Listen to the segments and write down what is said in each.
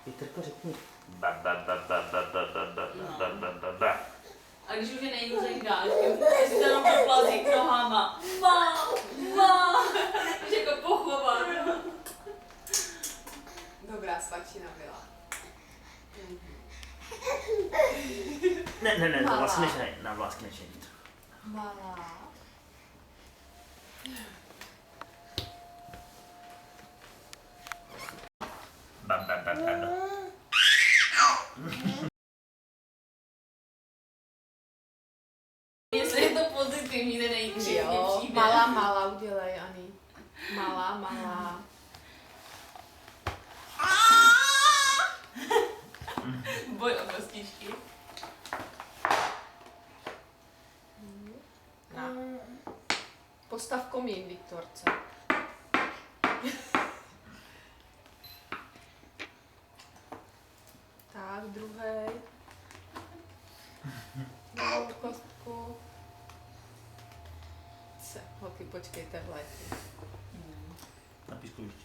Pětrko, řekni. A když už je nejhůřej dáškem, jestli se jenom poplazí nohama. Ma, že jako pochovat. Dobrá svačina byla. Ne, Malá. na vlásky nečnej, na vlásky nečnej. Malá. Jestli je to pozitivní, ten nejkřivý Jo, příběh. malá udělej, Ani. Malá. Boj o kostičky. Na. Postav komín, Viktorce. Tak, druhej. Druhou kostku. Holky, počkejte v létě. Na pískovišti.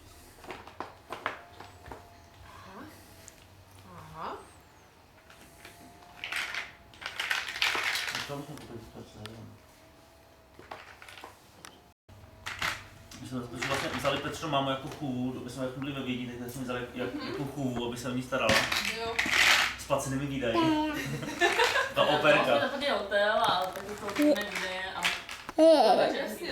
Aha. My jsme vlastně vzali Petřinu mámu jako chůvu, aby jsme byli ve Vídni, tak jsme vzali jako chůvu, aby se o ní starala. Jo. S placenými výdaji. Ta Jsme operka. zapadli hotel a taky to nevíde a... Takže si